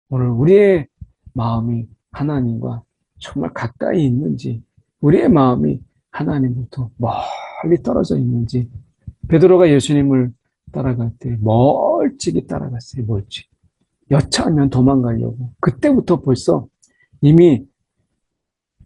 오늘 우리의 마음이 하나님과 정말 가까이 있는지, 우리의 마음이 하나님부터 멀리 떨어져 있는지, 베드로가 예수님을 따라갈 때 멀찍이 따라갔어요. 멀찍이. 여차하면 도망가려고. 그때부터 벌써 이미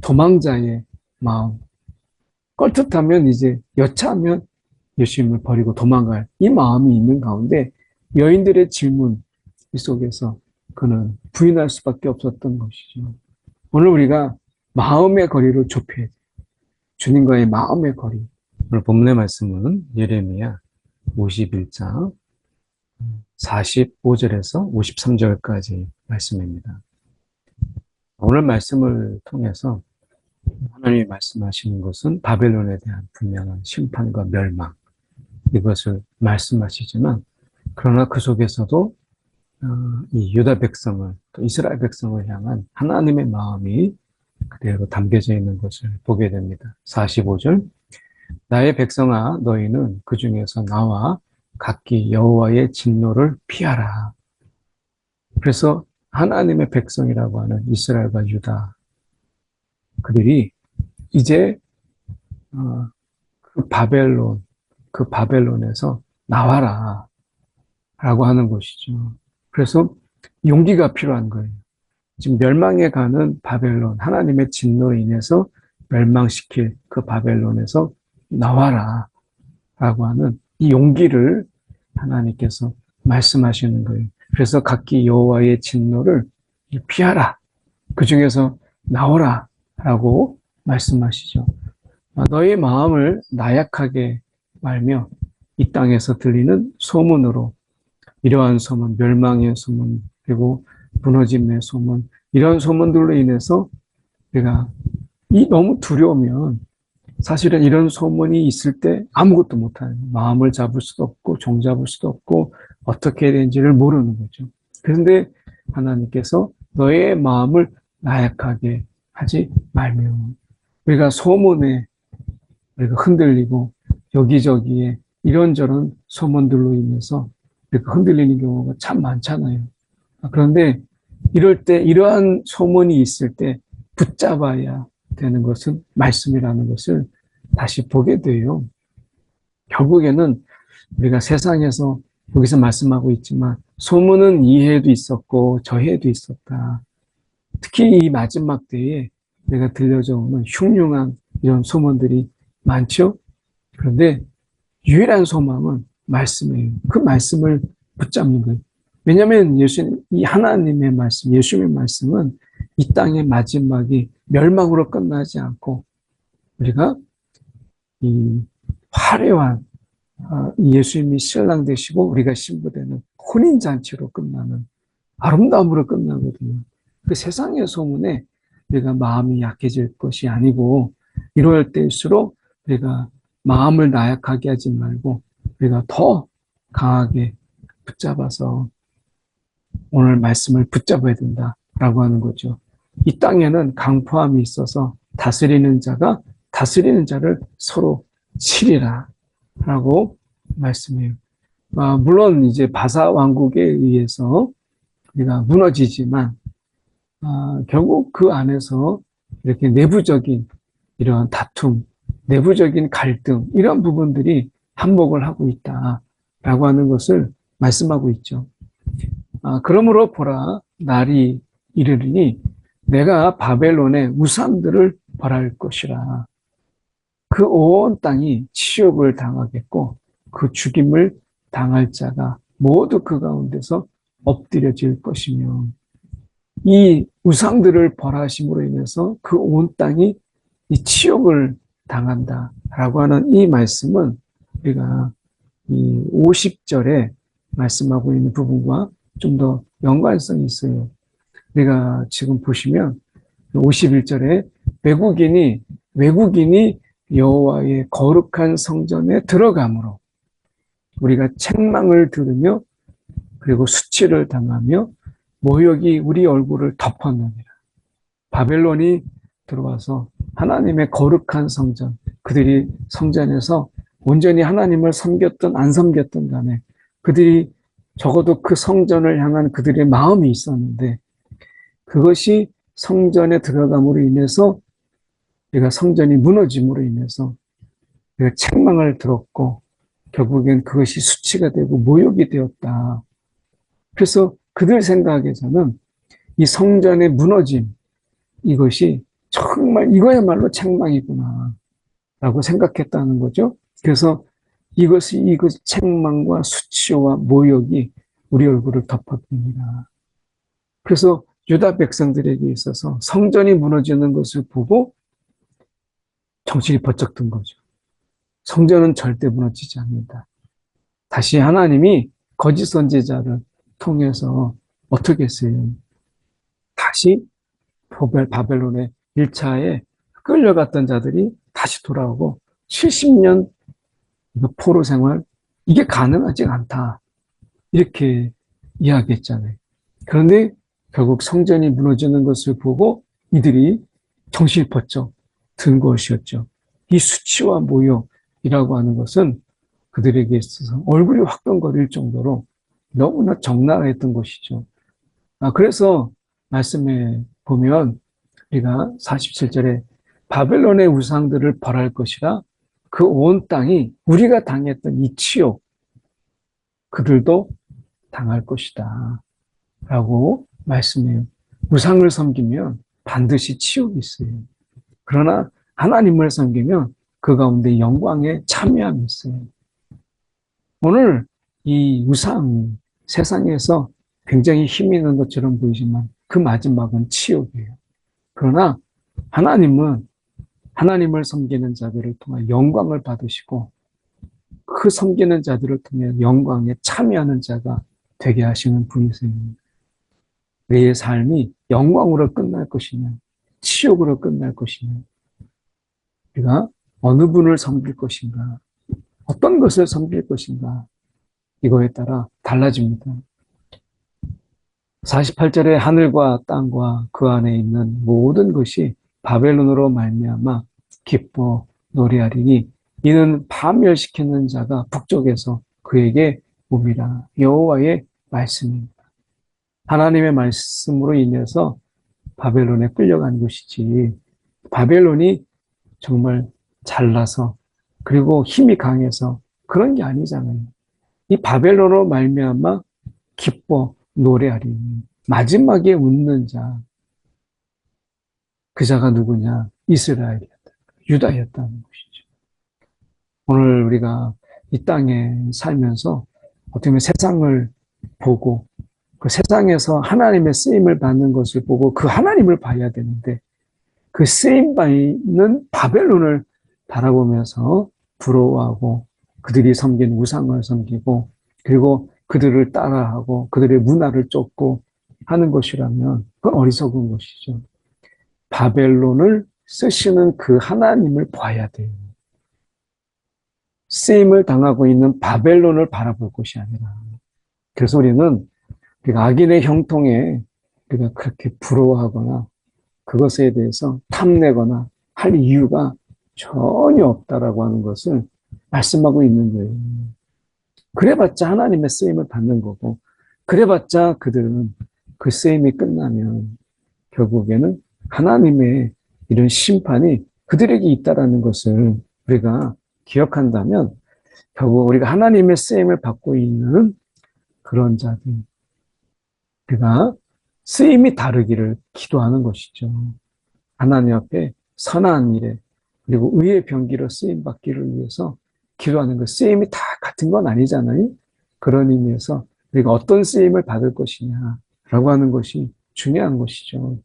도망자의 마음, 껄듯하면 이제 여차하면 예수님을 버리고 도망갈 이 마음이 있는 가운데 여인들의 질문 속에서 그는 부인할 수밖에 없었던 것이죠. 오늘 우리가 마음의 거리를 좁혀야 돼요. 주님과의 마음의 거리. 오늘 본문의 말씀은 예레미야 51장 45절에서 53절까지 말씀입니다. 오늘 말씀을 통해서 하나님이 말씀하시는 것은 바벨론에 대한 분명한 심판과 멸망, 이것을 말씀하시지만, 그러나 그 속에서도 이 유다 백성을, 또 이스라엘 백성을 향한 하나님의 마음이 그대로 담겨져 있는 것을 보게 됩니다. 45절, 나의 백성아, 너희는 그 중에서 나와 각기 여호와의 진노를 피하라. 그래서 하나님의 백성이라고 하는 이스라엘과 유다, 그들이 이제 그 바벨론에서 나와라 라고 하는 것이죠. 그래서 용기가 필요한 거예요. 지금 멸망에 가는 바벨론, 하나님의 진노로 인해서 멸망시킬 그 바벨론에서 나와라 라고 하는 이 용기를 하나님께서 말씀하시는 거예요. 그래서 각기 여호와의 진노를 피하라. 그 중에서 나오라 라고 말씀하시죠. 너의 마음을 나약하게 말며 이 땅에서 들리는 소문으로, 이러한 소문, 멸망의 소문, 그리고 무너짐의 소문, 이런 소문들로 인해서 내가 너무 두려우면 사실은 이런 소문이 있을 때 아무것도 못하는, 마음을 잡을 수도 없고 종잡을 수도 없고 어떻게 해야 되는지를 모르는 거죠. 그런데 하나님께서 너의 마음을 나약하게 하지 말며, 우리가 소문에 우리가 흔들리고 여기저기에 이런저런 소문들로 인해서 우리가 흔들리는 경우가 참 많잖아요. 그런데 이럴 때, 이러한 소문이 있을 때 붙잡아야 되는 것은 말씀이라는 것을 다시 보게 돼요. 결국에는 우리가 세상에서 여기서 말씀하고 있지만 소문은 이 해에도 있었고 저 해에도 있었다. 특히 이 마지막 때에 내가 들려져 오는 흉흉한 이런 소문들이 많죠. 그런데 유일한 소망은 말씀이에요. 그 말씀을 붙잡는 거예요. 왜냐하면 이 하나님의 말씀, 예수님의 말씀은 이 땅의 마지막이 멸망으로 끝나지 않고 우리가 이 화려한 예수님이 신랑 되시고 우리가 신부되는 혼인잔치로 끝나는, 아름다움으로 끝나거든요. 그 세상의 소문에 우리가 마음이 약해질 것이 아니고, 이럴 때일수록 우리가 마음을 나약하게 하지 말고 우리가 더 강하게 붙잡아서 오늘 말씀을 붙잡아야 된다라고 하는 거죠. 이 땅에는 강포함이 있어서 다스리는 자가 다스리는 자를 서로 치리라 라고 말씀해요. 물론 이제 바사 왕국에 의해서 우리가 무너지지만 결국 그 안에서 이렇게 내부적인 이런 다툼, 내부적인 갈등, 이런 부분들이 한몫을 하고 있다라고 하는 것을 말씀하고 있죠. 그러므로 보라, 날이 이르리니 내가 바벨론의 우상들을 벌할 것이라. 그 온 땅이 치욕을 당하겠고 그 죽임을 당할 자가 모두 그 가운데서 엎드려질 것이며, 이 우상들을 벌하심으로 인해서 그 온 땅이 이 치욕을 당한다라고 하는 이 말씀은 우리가 이 50절에 말씀하고 있는 부분과 좀 더 연관성이 있어요. 우리가 지금 보시면 51절에 외국인이 여호와의 거룩한 성전에 들어가므로 우리가 책망을 들으며 그리고 수치를 당하며 모욕이 우리 얼굴을 덮었느니라. 바벨론이 들어와서 하나님의 거룩한 성전, 그들이 성전에서 온전히 하나님을 섬겼든 안 섬겼든 간에 그들이 적어도 그 성전을 향한 그들의 마음이 있었는데 그것이 성전에 들어감으로 인해서 우리가 성전이 무너짐으로 인해서 우리가 책망을 들었고 결국엔 그것이 수치가 되고 모욕이 되었다. 그래서 그들 생각에서는 이 성전의 무너짐, 이것이 정말 이거야말로 책망이구나 라고 생각했다는 거죠. 그래서 이것 책망과 수치와 모욕이 우리 얼굴을 덮어둡니다. 그래서 유다 백성들에게 있어서 성전이 무너지는 것을 보고 정신이 번쩍 든 거죠. 성전은 절대 무너지지 않는다. 다시 하나님이 거짓 선지자를 통해서 어떻게 했어요? 다시 바벨론의 1차에 끌려갔던 자들이 다시 돌아오고 70년 포로 생활, 이게 가능하지 않다. 이렇게 이야기했잖아요. 그런데 결국 성전이 무너지는 것을 보고 이들이 정신이 번쩍 든 것이었죠. 이 수치와 모욕이라고 하는 것은 그들에게 있어서 얼굴이 화끈거릴 정도로 너무나 적나라했던 것이죠. 그래서 말씀에 보면 우리가 47절에 바벨론의 우상들을 벌할 것이라 그 온 땅이 우리가 당했던 이 치욕 그들도 당할 것이다 라고 말씀해요. 우상을 섬기면 반드시 치욕이 있어요. 그러나 하나님을 섬기면 그 가운데 영광에 참여함이 있어요. 오늘 이 우상 세상에서 굉장히 힘이 있는 것처럼 보이지만 그 마지막은 치욕이에요. 그러나 하나님은 하나님을 섬기는 자들을 통해 영광을 받으시고 그 섬기는 자들을 통해 영광에 참여하는 자가 되게 하시는 분이세요. 내 삶이 영광으로 끝날 것이냐 치욕으로 끝날 것이냐 우리가 어느 분을 섬길 것인가 어떤 것을 섬길 것인가 이거에 따라 달라집니다. 48절에 하늘과 땅과 그 안에 있는 모든 것이 바벨론으로 말미암아 기뻐 노래하리니 이는 파멸시키는 자가 북쪽에서 그에게 옵니다. 여호와의 말씀입니다. 하나님의 말씀으로 인해서 바벨론에 끌려간 것이지 바벨론이 정말 잘나서 그리고 힘이 강해서 그런 게 아니잖아요. 이 바벨론으로 말미암아 기뻐 노래하리니 마지막에 웃는 자, 그 자가 누구냐? 이스라엘이었다. 유다였다는 것이죠. 오늘 우리가 이 땅에 살면서 어떻게 보면 세상을 보고 그 세상에서 하나님의 쓰임을 받는 것을 보고 그 하나님을 봐야 되는데 그 쓰임 받는 바벨론을 바라보면서 부러워하고 그들이 섬긴 우상을 섬기고 그리고 그들을 따라하고 그들의 문화를 쫓고 하는 것이라면 그건 어리석은 것이죠. 바벨론을 쓰시는 그 하나님을 봐야 돼요. 쓰임을 당하고 있는 바벨론을 바라볼 것이 아니라. 그래서 우리가 악인의 형통에 우리가 그렇게 부러워하거나 그것에 대해서 탐내거나 할 이유가 전혀 없다라고 하는 것을 말씀하고 있는 거예요. 그래봤자 하나님의 쓰임을 받는 거고 그래봤자 그들은 그 쓰임이 끝나면 결국에는 하나님의 이런 심판이 그들에게 있다라는 것을 우리가 기억한다면 결국 우리가 하나님의 쓰임을 받고 있는 그런 자들 우리가 쓰임이 다르기를 기도하는 것이죠. 하나님 앞에 선한 일에 그리고 의의 병기로 쓰임 받기를 위해서 기도하는 것. 쓰임이 다 같은 건 아니잖아요. 그런 의미에서 우리가 어떤 쓰임을 받을 것이냐라고 하는 것이 중요한 것이죠.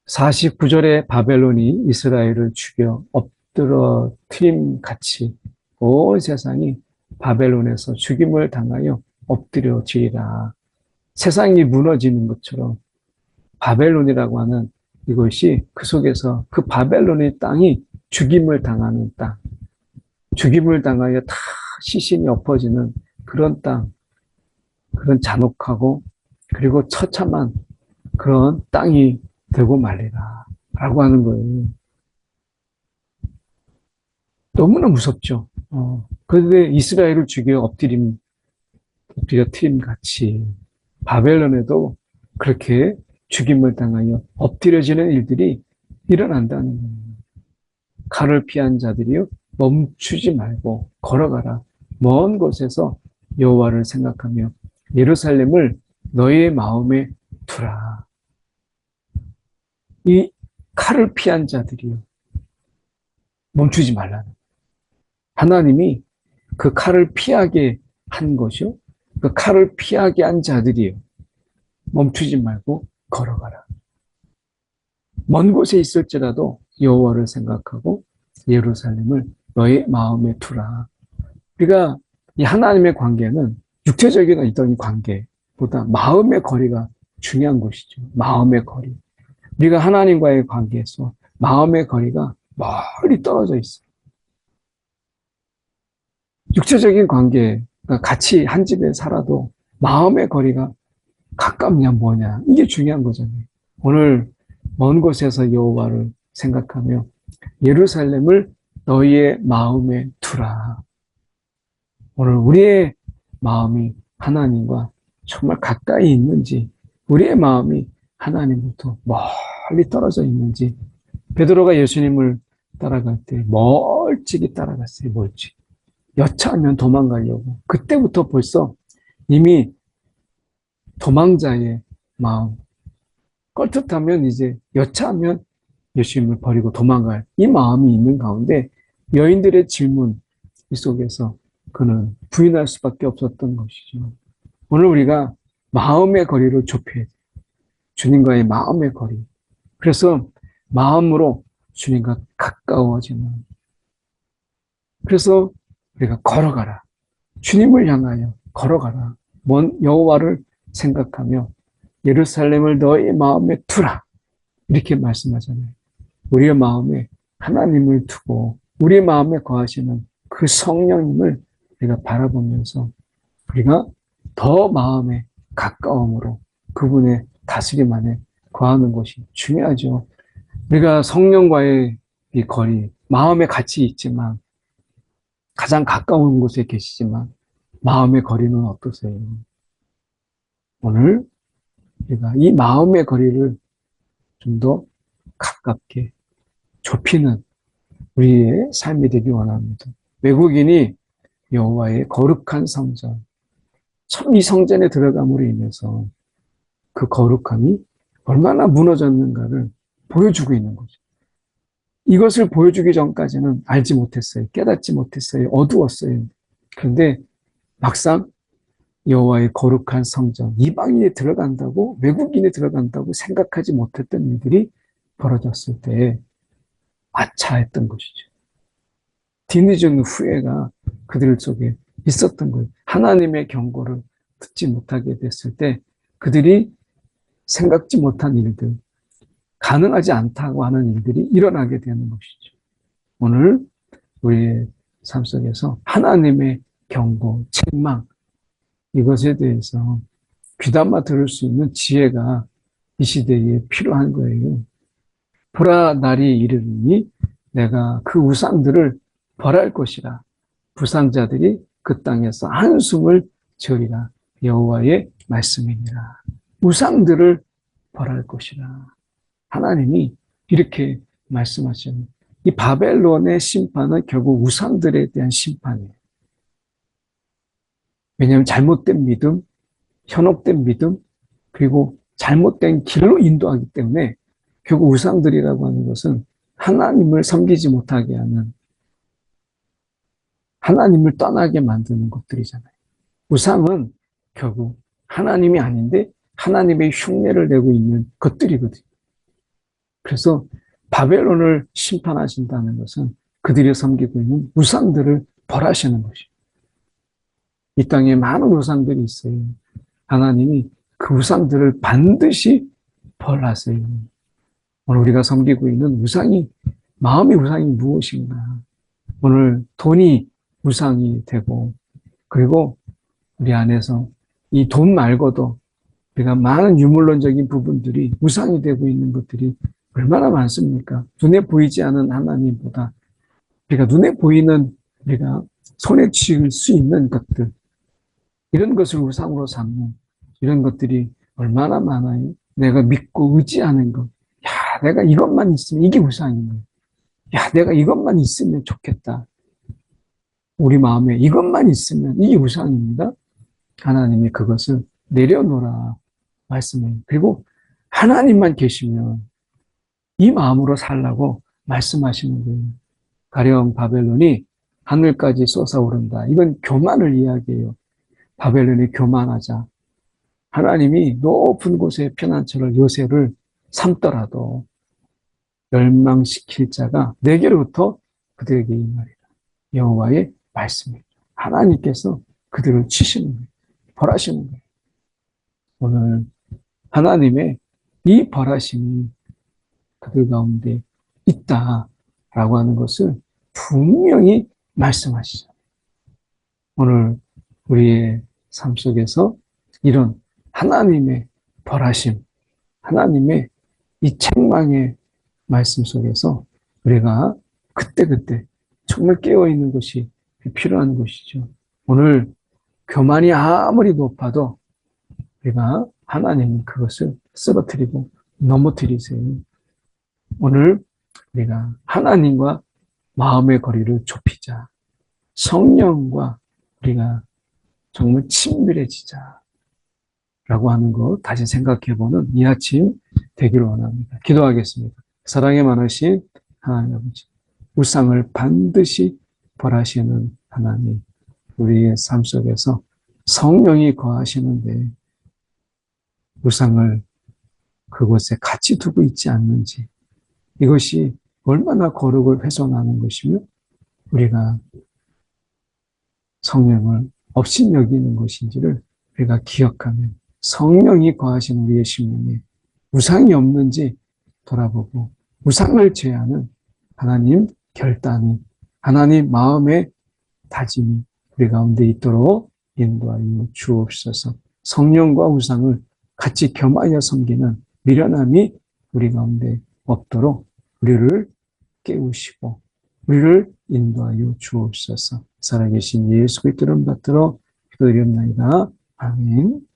49절에 바벨론이 이스라엘을 죽여 엎드러트림 같이 온 세상이 바벨론에서 죽임을 당하여 엎드려지리라. 세상이 무너지는 것처럼 바벨론이라고 하는 이것이 그 속에서 그 바벨론의 땅이 죽임을 당하는 땅, 죽임을 당하여 다 시신이 엎어지는 그런 땅, 그런 잔혹하고 그리고 처참한 그런 땅이 되고 말리라 라고 하는 거예요. 너무나 무섭죠. 그런데 이스라엘을 죽여 엎드려 트림 같이 바벨론에도 그렇게 죽임을 당하여 엎드려지는 일들이 일어난다는 거예요. 칼을 피한 자들이요 멈추지 말고 걸어가라. 먼 곳에서 여호와를 생각하며 예루살렘을 너희의 마음에 두라. 이 칼을 피한 자들이요 멈추지 말라. 하나님이 그 칼을 피하게 한 것이요 그 칼을 피하게 한 자들이요 멈추지 말고 걸어가라. 먼 곳에 있을지라도 여호와를 생각하고 예루살렘을 너의 마음에 두라. 우리가 이 하나님의 관계는 육체적인 어떤 관계보다 마음의 거리가 중요한 것이죠. 마음의 거리. 우리가 하나님과의 관계에서 마음의 거리가 멀리 떨어져 있어요. 육체적인 관계, 같이 한 집에 살아도 마음의 거리가 가깝냐 뭐냐 이게 중요한 거잖아요. 오늘 먼 곳에서 여호와를 생각하며 예루살렘을 너희의 마음에 두라. 오늘 우리의 마음이 하나님과 정말 가까이 있는지 우리의 마음이 하나님부터 멀리 떨어져 있는지 베드로가 예수님을 따라갈 때 멀찍이 따라갔어요. 멀찍이. 여차하면 도망가려고. 그때부터 벌써 이미 도망자의 마음 껄떡하면 이제 여차하면 예수님을 버리고 도망갈 이 마음이 있는 가운데 여인들의 질문 이 속에서 그는 부인할 수밖에 없었던 것이죠. 오늘 우리가 마음의 거리를 좁혀야 돼요. 주님과의 마음의 거리. 그래서 마음으로 주님과 가까워지는. 그래서 우리가 걸어가라. 주님을 향하여 걸어가라. 먼 여호와를 생각하며 예루살렘을 너의 마음에 두라. 이렇게 말씀하잖아요. 우리의 마음에 하나님을 두고 우리의 마음에 거하시는 그 성령님을 우리가 바라보면서 우리가 더 마음에 가까움으로 그분의 다스림 안에 거하는 것이 중요하죠. 우리가 성령과의 이 거리, 마음에 같이 있지만 가장 가까운 곳에 계시지만 마음의 거리는 어떠세요? 오늘 우리가 이 마음의 거리를 좀 더 가깝게 좁히는 우리의 삶이 되기 원합니다. 외국인이 여호와의 거룩한 성전, 참 이 성전에 들어감으로 인해서 그 거룩함이 얼마나 무너졌는가를 보여주고 있는 거죠. 이것을 보여주기 전까지는 알지 못했어요. 깨닫지 못했어요. 어두웠어요. 그런데 막상 여호와의 거룩한 성전, 이방인이 들어간다고, 외국인이 들어간다고 생각하지 못했던 일들이 벌어졌을 때 아차했던 것이죠. 뒤늦은 후회가 그들 속에 있었던 거예요. 하나님의 경고를 듣지 못하게 됐을 때 그들이 생각지 못한 일들, 가능하지 않다고 하는 일들이 일어나게 되는 것이죠. 오늘 우리의 삶 속에서 하나님의 경고, 책망, 이것에 대해서 귀담아 들을 수 있는 지혜가 이 시대에 필요한 거예요. 보라, 날이 이르리니 내가 그 우상들을 벌할 것이라. 불상자들이 그 땅에서 한숨을 지으리라. 여호와의 말씀이니라. 우상들을 벌할 것이라. 하나님이 이렇게 말씀하시는 이 바벨론의 심판은 결국 우상들에 대한 심판이에요. 왜냐하면 잘못된 믿음, 현혹된 믿음, 그리고 잘못된 길로 인도하기 때문에 결국 우상들이라고 하는 것은 하나님을 섬기지 못하게 하는, 하나님을 떠나게 만드는 것들이잖아요. 우상은 결국 하나님이 아닌데 하나님의 흉내를 내고 있는 것들이거든요. 그래서 바벨론을 심판하신다는 것은 그들이 섬기고 있는 우상들을 벌하시는 것이에요. 이 땅에 많은 우상들이 있어요. 하나님이 그 우상들을 반드시 벌하세요. 오늘 우리가 섬기고 있는 우상이, 마음의 우상이 무엇인가? 오늘 돈이 우상이 되고, 그리고 우리 안에서 이 돈 말고도 우리가 많은 유물론적인 부분들이 우상이 되고 있는 것들이 얼마나 많습니까? 눈에 보이지 않은 하나님보다 우리가 눈에 보이는, 우리가 손에 쥘 수 있는 것들, 이런 것을 우상으로 삼는 이런 것들이 얼마나 많아요. 내가 믿고 의지하는 것. 야, 내가 이것만 있으면 이게 우상인 거예요. 야, 내가 이것만 있으면 좋겠다. 우리 마음에 이것만 있으면 이게 우상입니다. 하나님이 그것을 내려놓으라 말씀해요. 그리고 하나님만 계시면 이 마음으로 살라고 말씀하시는 거예요. 가령 바벨론이 하늘까지 솟아오른다. 이건 교만을 이야기해요. 바벨론이 교만하자. 하나님이 높은 곳에 피난처를 요새를 삼더라도 멸망시킬 자가 내게로부터 그들에게 임하리라. 여호와의 말씀입니다. 하나님께서 그들을 치시는 거예요. 벌하시는 거예요. 오늘 하나님의 이 벌하심이 그들 가운데 있다라고 하는 것을 분명히 말씀하시죠. 오늘 우리의 삶 속에서 이런 하나님의 벌하심, 하나님의 이 책망의 말씀 속에서 우리가 그때그때 정말 깨어있는 것이 필요한 것이죠. 오늘 교만이 아무리 높아도 우리가 하나님은 그것을 쓰러뜨리고 넘어뜨리세요. 오늘 우리가 하나님과 마음의 거리를 좁히자. 성령과 우리가 정말 친밀해지자. 라고 하는 것 다시 생각해보는 이 아침 되기를 원합니다. 기도하겠습니다. 사랑에 많으신 하나님 아버지, 우상을 반드시 벌하시는 하나님, 우리의 삶 속에서 성령이 거하시는데 우상을 그곳에 같이 두고 있지 않는지, 이것이 얼마나 거룩을 훼손하는 것이며 우리가 성령을 없인 여기는 것인지를 우리가 기억하면 성령이 거하시는 우리의 심령에 우상이 없는지 돌아보고 우상을 제하는 하나님 결단이, 하나님 마음의 다짐이 우리 가운데 있도록 인도하여 주옵소서. 성령과 우상을 같이 겸하여 섬기는 미련함이 우리 가운데 없도록 우리를 깨우시고 우리를 인도하여 주옵소서. 살아계신 예수 그리스도를 받들어 기도드립니다. 아멘.